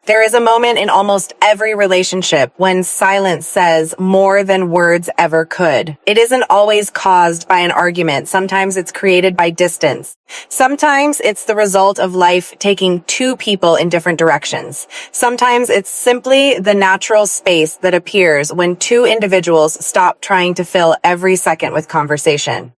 There is a moment in almost every relationship when silence says more than words ever could. It isn't always caused by an argument. Sometimes it's created by distance. Sometimes it's the result of life taking two people in different directions. Sometimes it's simply the natural space that appears when two individuals stop trying to fill every second with conversation.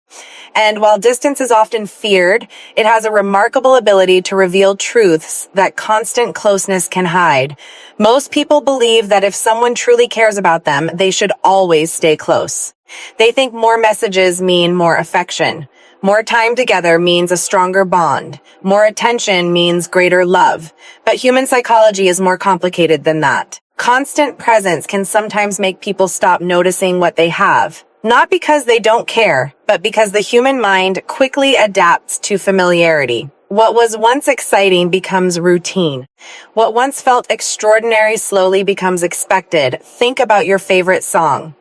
And while distance is often feared, it has a remarkable ability to reveal truths that constant closeness can hide. Most people believe that if someone truly cares about them, they should always stay close. They think more messages mean more affection. More time together means a stronger bond. More attention means greater love. But human psychology is more complicated than that. Constant presence can sometimes make people stop noticing what they have. Not because they don't care, but because the human mind quickly adapts to familiarity. What was once exciting becomes routine. What once felt extraordinary slowly becomes expected. Think about your favorite song.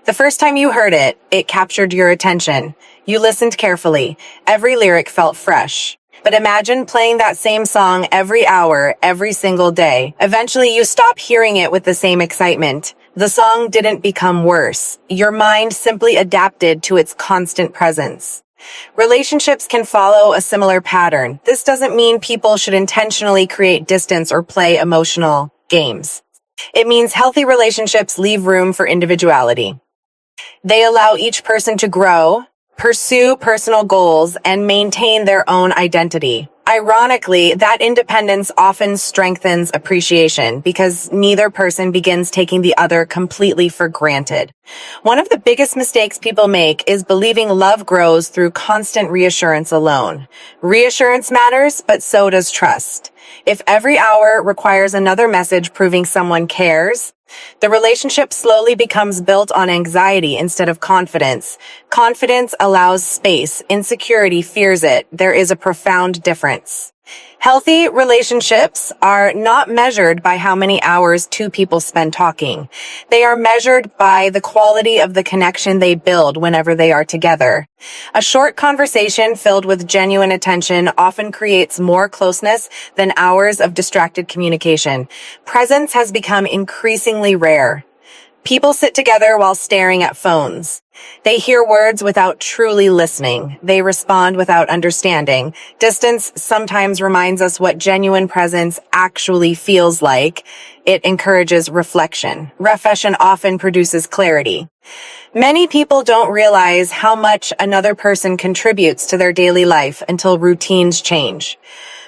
The first time you heard it, it captured your attention. You listened carefully. Every lyric felt fresh. But imagine playing that same song every hour, every single day. Eventually, you stop hearing it with the same excitement. The song didn't become worse. Your mind simply adapted to its constant presence. Relationships can follow a similar pattern. This doesn't mean people should intentionally create distance or play emotional games. It means healthy relationships leave room for individuality. They allow each person to grow, pursue personal goals, and maintain their own identity. Ironically, that independence often strengthens appreciation because neither person begins taking the other completely for granted. One of the biggest mistakes people make is believing love grows through constant reassurance alone. Reassurance matters, but so does trust. If every hour requires another message proving someone cares, the relationship slowly becomes built on anxiety instead of confidence. Confidence allows space. Insecurity fears it. There is a profound difference. Healthy relationships are not measured by how many hours two people spend talking. They are measured by the quality of the connection they build whenever they are together. A short conversation filled with genuine attention often creates more closeness than hours of distracted communication. Presence has become increasingly rare. People sit together while staring at phones. They hear words without truly listening. They respond without understanding. Distance sometimes reminds us what genuine presence actually feels like. It encourages reflection. Reflection often produces clarity. Many people don't realize how much another person contributes to their daily life until routines change.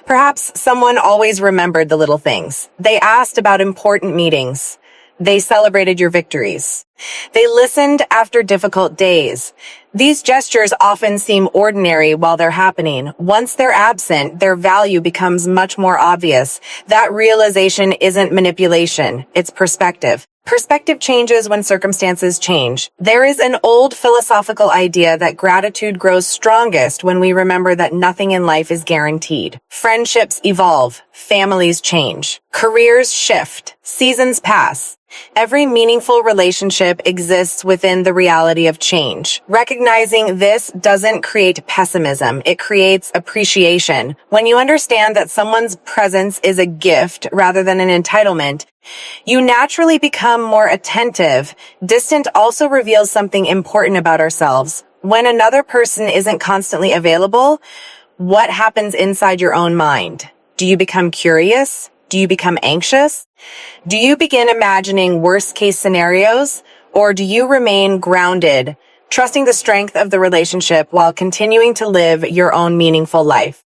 Perhaps someone always remembered the little things. They asked about important meetings. They celebrated your victories. They listened after difficult days. These gestures often seem ordinary while they're happening. Once they're absent, their value becomes much more obvious. That realization isn't manipulation, it's perspective. Perspective changes when circumstances change. There is an old philosophical idea that gratitude grows strongest when we remember that nothing in life is guaranteed. Friendships evolve, families change, careers shift, seasons pass. Every meaningful relationship exists within the reality of change. Recognizing this doesn't create pessimism, it creates appreciation. When you understand that someone's presence is a gift rather than an entitlement, you naturally become more attentive. Distant also reveals something important about ourselves. When another person isn't constantly available, what happens inside your own mind? Do you become curious? Do you become anxious? Do you begin imagining worst-case scenarios? Or do you remain grounded, trusting the strength of the relationship while continuing to live your own meaningful life?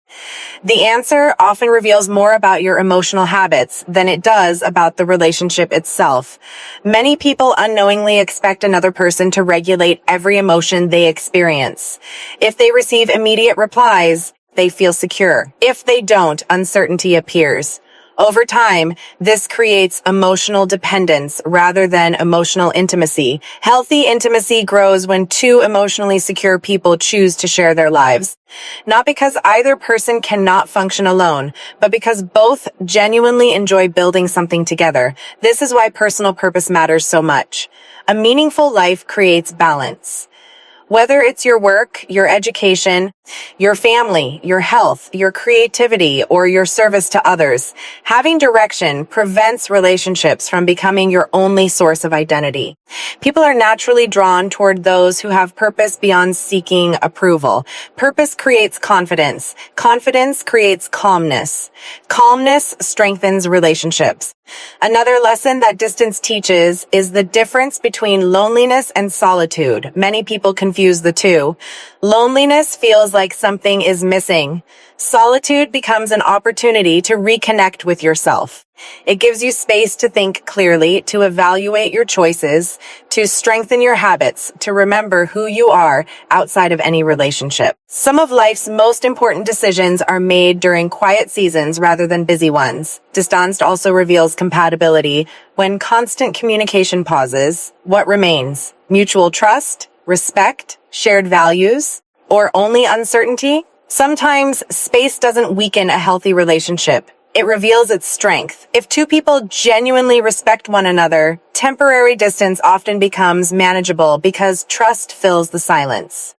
The answer often reveals more about your emotional habits than it does about the relationship itself. Many people unknowingly expect another person to regulate every emotion they experience. If they receive immediate replies, they feel secure. If they don't, uncertainty appears. Over time, this creates emotional dependence rather than emotional intimacy. Healthy intimacy grows when two emotionally secure people choose to share their lives. Not because either person cannot function alone, but because both genuinely enjoy building something together. This is why personal purpose matters so much. A meaningful life creates balance. Whether it's your work, your education, your family, your health, your creativity, or your service to others, having direction prevents relationships from becoming your only source of identity. People are naturally drawn toward those who have purpose beyond seeking approval. Purpose creates confidence. Confidence creates calmness. Calmness strengthens relationships. Another lesson that distance teaches is the difference between loneliness and solitude. Many people confuse the two. Loneliness feels like something is missing. Solitude becomes an opportunity to reconnect with yourself. It gives you space to think clearly, to evaluate your choices, to strengthen your habits, to remember who you are outside of any relationship. Some of life's most important decisions are made during quiet seasons rather than busy ones. Distanced also reveals compatibility. When constant communication pauses, what remains? Mutual trust, respect, shared values, or only uncertainty? Sometimes space doesn't weaken a healthy relationship. It reveals its strength. If two people genuinely respect one another, temporary distance often becomes manageable because trust fills the silence.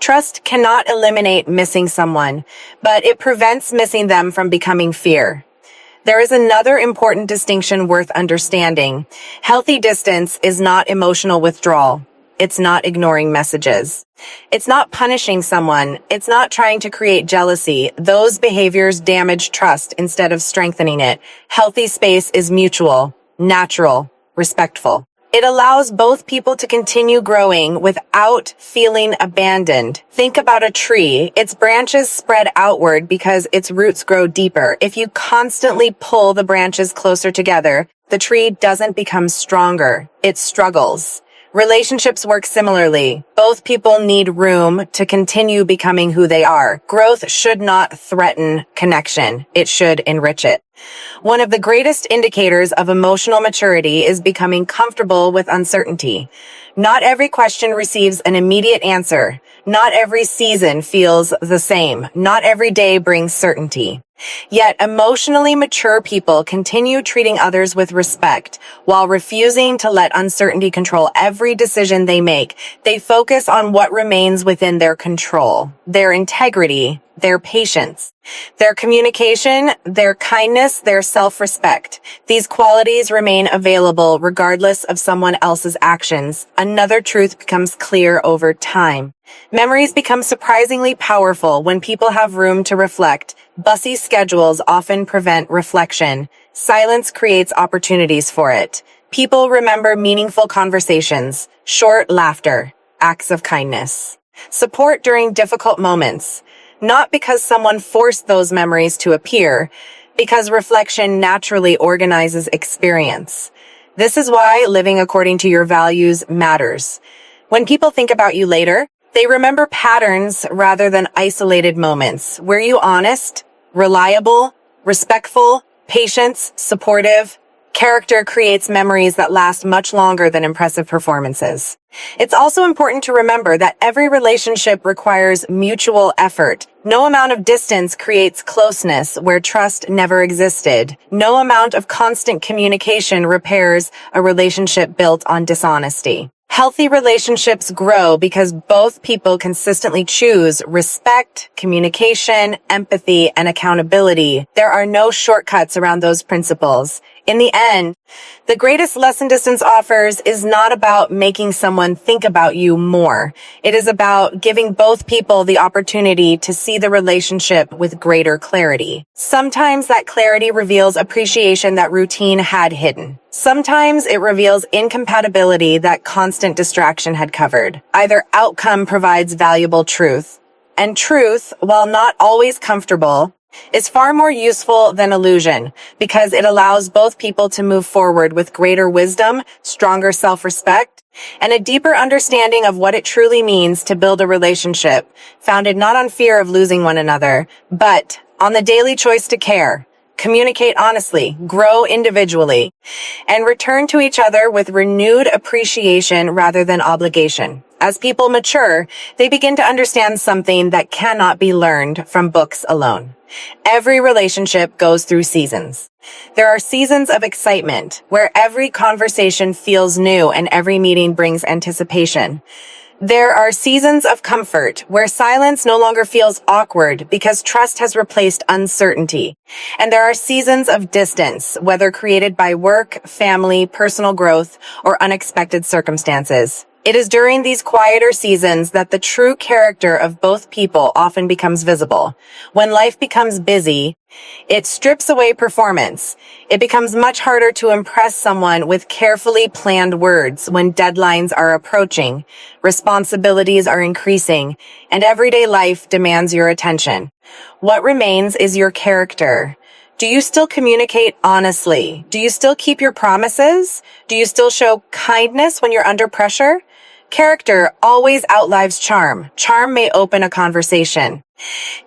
Trust cannot eliminate missing someone, but it prevents missing them from becoming fear. There is another important distinction worth understanding. Healthy distance is not emotional withdrawal. It's not ignoring messages. It's not punishing someone. It's not trying to create jealousy. Those behaviors damage trust instead of strengthening it. Healthy space is mutual, natural, respectful. It allows both people to continue growing without feeling abandoned. Think about a tree. Its branches spread outward because its roots grow deeper. If you constantly pull the branches closer together, the tree doesn't become stronger. It struggles. Relationships work similarly. Both people need room to continue becoming who they are. Growth should not threaten connection. It should enrich it. One of the greatest indicators of emotional maturity is becoming comfortable with uncertainty. Not every question receives an immediate answer. Not every season feels the same. Not every day brings certainty. Yet emotionally mature people continue treating others with respect while refusing to let uncertainty control every decision they make. They focus on what remains within their control, their integrity, their patience, their communication, their kindness, their self-respect. These qualities remain available regardless of someone else's actions. Another truth becomes clear over time. Memories become surprisingly powerful when people have room to reflect. Busy schedules often prevent reflection. Silence creates opportunities for it. People remember meaningful conversations, short laughter, acts of kindness, support during difficult moments. Not because someone forced those memories to appear, because reflection naturally organizes experience. This is why living according to your values matters. When people think about you later, they remember patterns rather than isolated moments. Were you honest, reliable, respectful, patient, supportive? Character creates memories that last much longer than impressive performances. It's also important to remember that every relationship requires mutual effort. No amount of distance creates closeness where trust never existed. No amount of constant communication repairs a relationship built on dishonesty. Healthy relationships grow because both people consistently choose respect, communication, empathy, and accountability. There are no shortcuts around those principles. In the end, the greatest lesson distance offers is not about making someone think about you more. It is about giving both people the opportunity to see the relationship with greater clarity. Sometimes that clarity reveals appreciation that routine had hidden. Sometimes it reveals incompatibility that constant distraction had covered. Either outcome provides valuable truth. And truth, while not always comfortable, is far more useful than illusion because it allows both people to move forward with greater wisdom, stronger self-respect, and a deeper understanding of what it truly means to build a relationship founded not on fear of losing one another, but on the daily choice to care, communicate honestly, grow individually, and return to each other with renewed appreciation rather than obligation. As people mature, they begin to understand something that cannot be learned from books alone. Every relationship goes through seasons. There are seasons of excitement, where every conversation feels new and every meeting brings anticipation. There are seasons of comfort where silence no longer feels awkward because trust has replaced uncertainty. And there are seasons of distance, whether created by work, family, personal growth, or unexpected circumstances. It is during these quieter seasons that the true character of both people often becomes visible. When life becomes busy, it strips away performance. It becomes much harder to impress someone with carefully planned words when deadlines are approaching, responsibilities are increasing, and everyday life demands your attention. What remains is your character. Do you still communicate honestly? Do you still keep your promises? Do you still show kindness when you're under pressure? Character always outlives charm. Charm may open a conversation.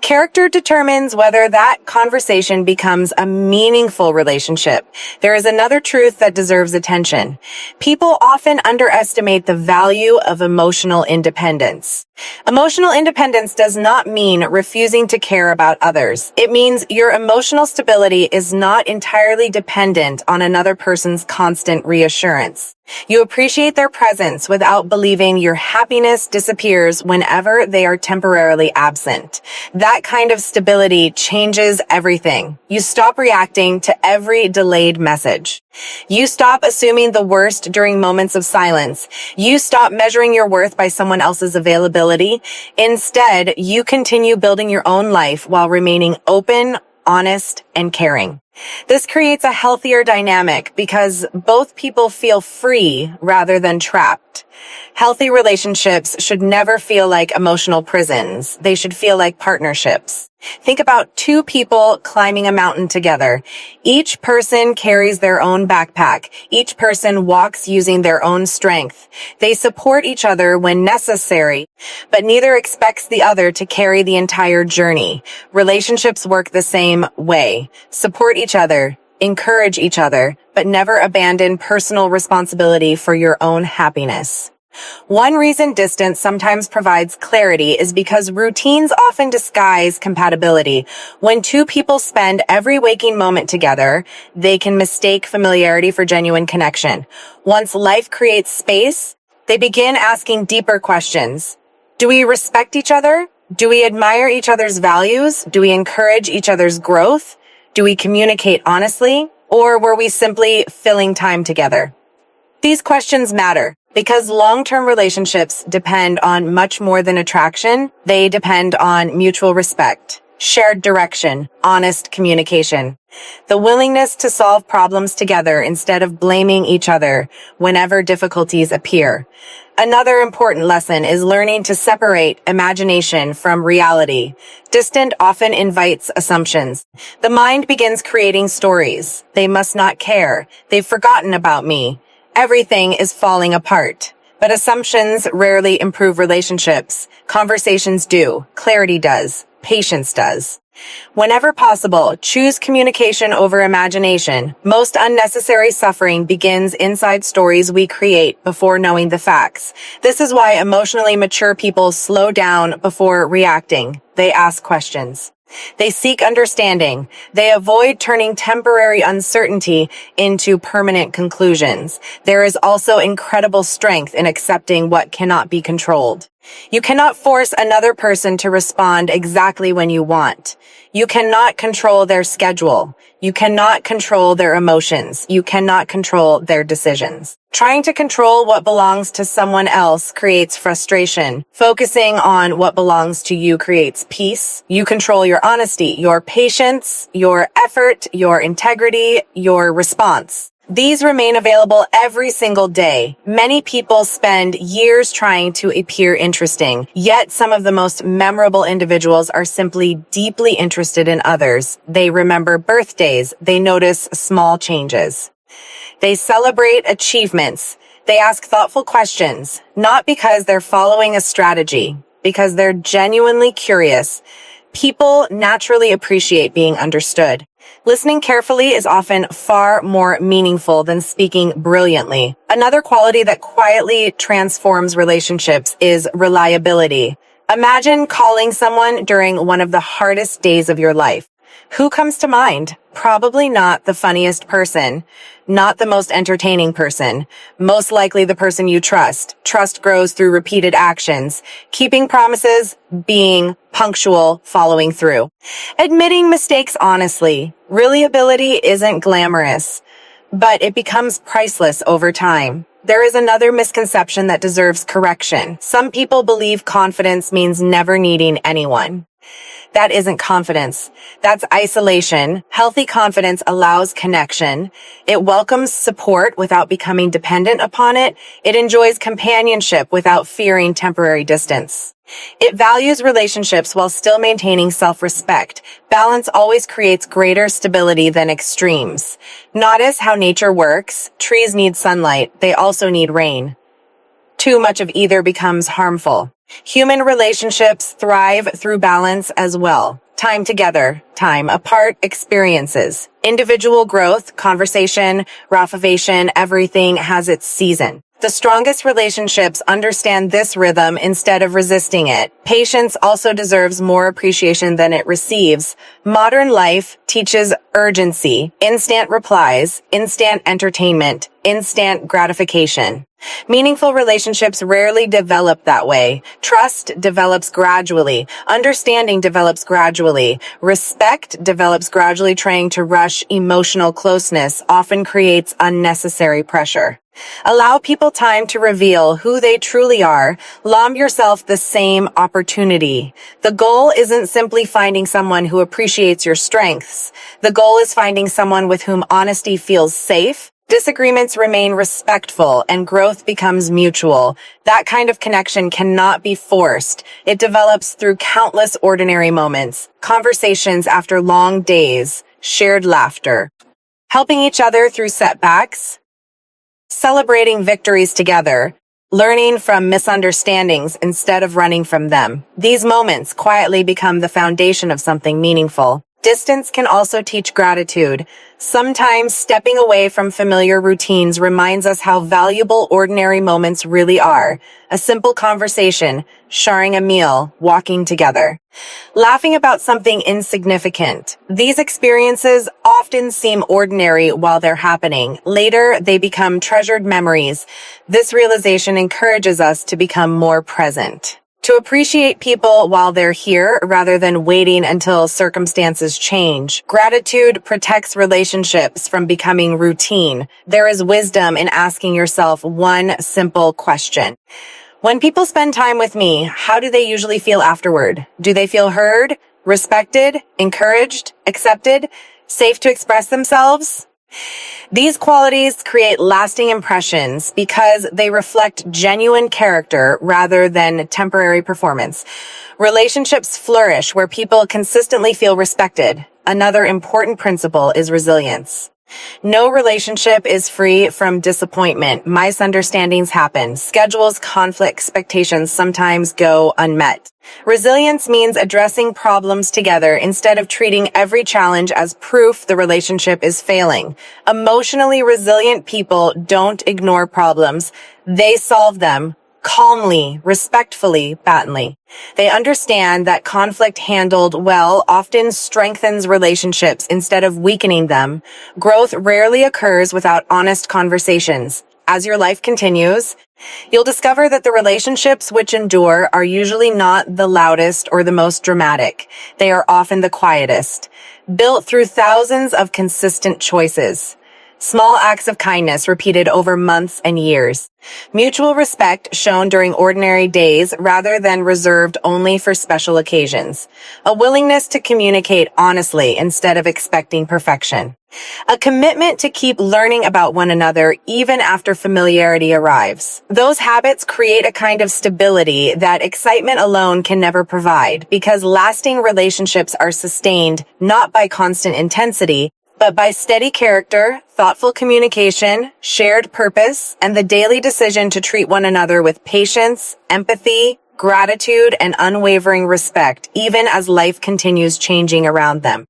Character determines whether that conversation becomes a meaningful relationship. There is another truth that deserves attention. People often underestimate the value of emotional independence. Emotional independence does not mean refusing to care about others. It means your emotional stability is not entirely dependent on another person's constant reassurance. You appreciate their presence without believing your happiness disappears whenever they are temporarily absent. That kind of stability changes everything. You stop reacting to every delayed message. You stop assuming the worst during moments of silence. You stop measuring your worth by someone else's availability. Instead, you continue building your own life while remaining open, honest, and caring. This creates a healthier dynamic because both people feel free rather than trapped. Healthy relationships should never feel like emotional prisons. They should feel like partnerships. Think about two people climbing a mountain together. Each person carries their own backpack. Each person walks using their own strength. They support each other when necessary, but neither expects the other to carry the entire journey. Relationships work the same way. Support each other, encourage each other, but never abandon personal responsibility for your own happiness. One reason distance sometimes provides clarity is because routines often disguise compatibility. When two people spend every waking moment together, they can mistake familiarity for genuine connection. Once life creates space, they begin asking deeper questions. Do we respect each other? Do we admire each other's values? Do we encourage each other's growth? Do we communicate honestly? Or were we simply filling time together? These questions matter because long-term relationships depend on much more than attraction. They depend on mutual respect, shared direction, honest communication, the willingness to solve problems together instead of blaming each other whenever difficulties appear. Another important lesson is learning to separate imagination from reality. Distant often invites assumptions. The mind begins creating stories. They must not care. They've forgotten about me. Everything is falling apart. But assumptions rarely improve relationships. Conversations do. Clarity does. Patience does. Whenever possible, choose communication over imagination. Most unnecessary suffering begins inside stories we create before knowing the facts. This is why emotionally mature people slow down before reacting. They ask questions. They seek understanding. They avoid turning temporary uncertainty into permanent conclusions. There is also incredible strength in accepting what cannot be controlled. You cannot force another person to respond exactly when you want. You cannot control their schedule. You cannot control their emotions. You cannot control their decisions. Trying to control what belongs to someone else creates frustration. Focusing on what belongs to you creates peace. You control your honesty, your patience, your effort, your integrity, your response. These remain available every single day. Many people spend years trying to appear interesting, yet some of the most memorable individuals are simply deeply interested in others. They remember birthdays. They notice small changes. They celebrate achievements. They ask thoughtful questions, not because they're following a strategy, because they're genuinely curious. People naturally appreciate being understood. Listening carefully is often far more meaningful than speaking brilliantly. Another quality that quietly transforms relationships is reliability. Imagine calling someone during one of the hardest days of your life. Who comes to mind? Probably not the funniest person, not the most entertaining person, most likely the person you trust. Trust grows through repeated actions, keeping promises, being punctual, following through. Admitting mistakes honestly. Reliability isn't glamorous, but it becomes priceless over time. There is another misconception that deserves correction. Some people believe confidence means never needing anyone. That isn't confidence. That's isolation. Healthy confidence allows connection. It welcomes support without becoming dependent upon it. It enjoys companionship without fearing temporary distance. It values relationships while still maintaining self-respect. Balance always creates greater stability than extremes. Notice how nature works. Trees need sunlight. They also need rain. Too much of either becomes harmful. Human relationships thrive through balance as well. Time together, time apart, experiences. Individual growth, conversation, raffovation, everything has its season. The strongest relationships understand this rhythm instead of resisting it. Patience also deserves more appreciation than it receives. Modern life teaches urgency, instant replies, instant entertainment, instant gratification. Meaningful relationships rarely develop that way. Trust develops gradually. Understanding develops gradually. Respect develops gradually. Trying to rush emotional closeness often creates unnecessary pressure. Allow people time to reveal who they truly are. Allow yourself the same opportunity. The goal isn't simply finding someone who appreciates your strengths. The goal is finding someone with whom honesty feels safe. Disagreements remain respectful and growth becomes mutual. That kind of connection cannot be forced. It develops through countless ordinary moments, conversations after long days, shared laughter, helping each other through setbacks, celebrating victories together, learning from misunderstandings instead of running from them. These moments quietly become the foundation of something meaningful. Distance can also teach gratitude. Sometimes stepping away from familiar routines reminds us how valuable ordinary moments really are. A simple conversation, sharing a meal, walking together, laughing about something insignificant. These experiences often seem ordinary while they're happening. Later, they become treasured memories. This realization encourages us to become more present, to appreciate people while they're here rather than waiting until circumstances change. Gratitude protects relationships from becoming routine. There is wisdom in asking yourself one simple question. When people spend time with me, how do they usually feel afterward? Do they feel heard, respected, encouraged, accepted, safe to express themselves? These qualities create lasting impressions because they reflect genuine character rather than temporary performance. Relationships flourish where people consistently feel respected. Another important principle is resilience. No relationship is free from disappointment. Misunderstandings happen. Schedules, conflict, expectations sometimes go unmet. Resilience means addressing problems together instead of treating every challenge as proof the relationship is failing. Emotionally resilient people don't ignore problems. They solve them calmly, respectfully, patently. They understand that conflict handled well often strengthens relationships instead of weakening them. Growth rarely occurs without honest conversations. As your life continues, you'll discover that the relationships which endure are usually not the loudest or the most dramatic. They are often the quietest, built through thousands of consistent choices. Small acts of kindness repeated over months and years. Mutual respect shown during ordinary days rather than reserved only for special occasions. A willingness to communicate honestly instead of expecting perfection. A commitment to keep learning about one another even after familiarity arrives. Those habits create a kind of stability that excitement alone can never provide, because lasting relationships are sustained not by constant intensity, but by steady character, thoughtful communication, shared purpose, and the daily decision to treat one another with patience, empathy, gratitude, and unwavering respect, even as life continues changing around them.